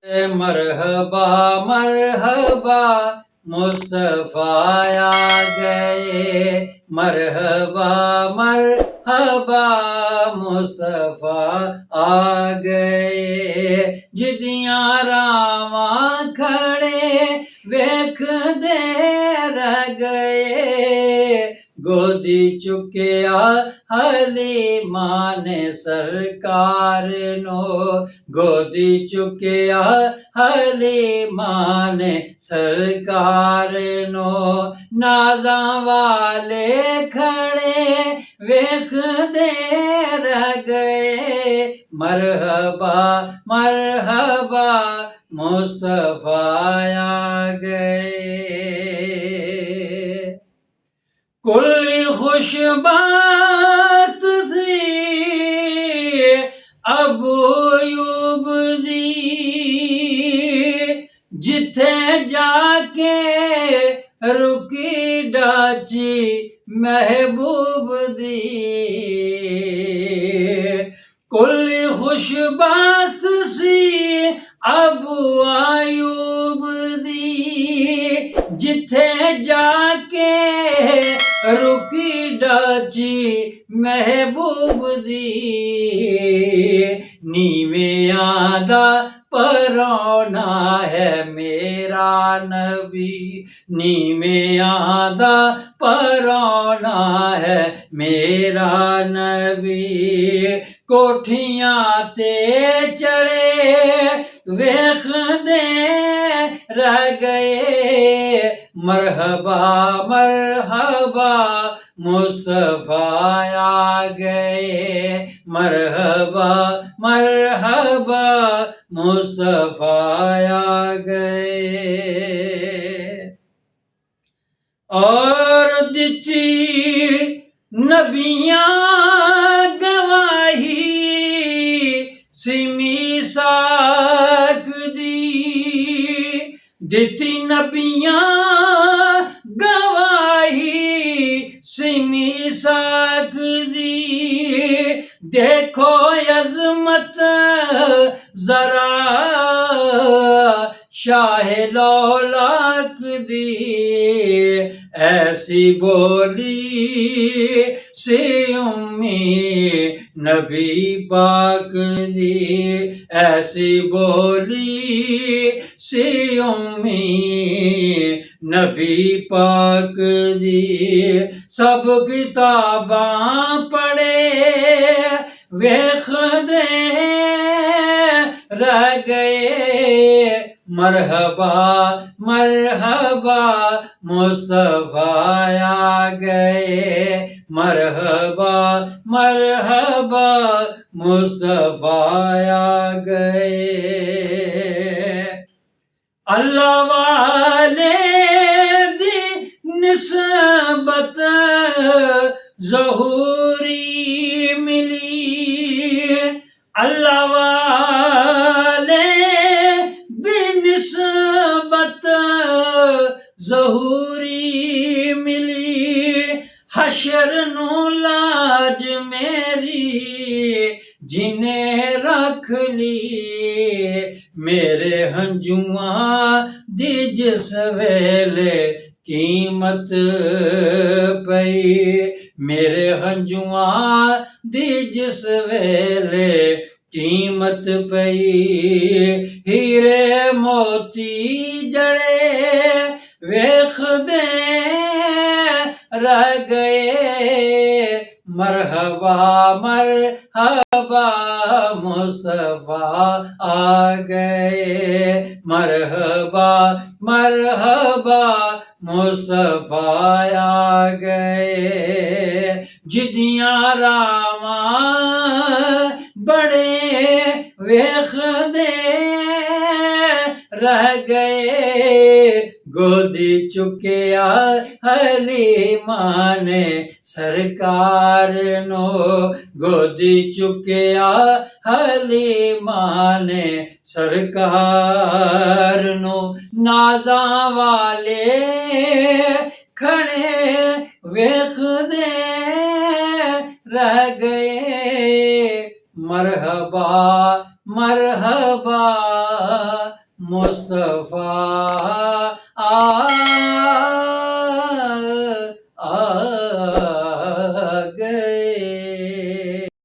मरहबा मरहबा मुस्तफा आ गए, मरहबा मरहबा मुस्तफा आ गए। जिदियां रावा खड़े वेख दे रह गए, गोदी चुकिया हलीमा ने सरकार नो, गोदी चुकिया हलीमा ने सरकार नो। नाजा वाले खड़े वेख दे रह गए, मरहबा मरहबा मुस्तफा आ गए। कुल खुशबात थी अबू अयूब दी, जिथे जाके रुकी डाची महबूब दी। कुल खुशबात सी अबू अयूब दी, जिथे जाके रुकी डाची महबूब दी। नीवें आदा परौना है मेरा नबी, नीवें आदा परौना है मेरा नबी। कोठियां ते चढ़े वेख दे रह गए, मरहबा मरहबा मुस्तफा आ गए, मरहबा मरहबा मुस्तफा आ गए। और दिती नबियां गवाही सिमी साक दी, दिती नबियां गवाही सिमी साक दी। देखो अजमत जरा शाहे लौलाक दी, ऐसी बोली से उम्मी नबी पाक दी, ऐसी बोली से उम्मी नबी पाक दी। सब किताबां पढ़े वेख दे रह गए, मरहबा मरहबा मुस्तफा आ गए, मरहबा मरहबा मुस्तफा आ गए। अल्लाह वाले दी निस्बत ज़हूरी मिली, अल्लाह वाले दी निस्बत ज़हूरी मिली। हशर नो लाज मेरी जिन्हें रख ली, मेरे हंजुआं दी जिस वेले कीमत पई, मेरे हंजुआं दी जिस वेले कीमत पई। हीरे मोती जड़े वेख दे रह गए, मरहबा मरहबा मुस्तफा आ गए, मरहबा मरहबा मुस्तफा आ गए। जिदियां रावा बड़े वेख दे रह गए, गोदी चुकिया हलीमा ने सरकार नो, गोदी चुकिया हलीमा ने सरकार नो। नाजा वाले खड़े वेख दे रह गए, मरहबा मरहबा मुस्तफा आ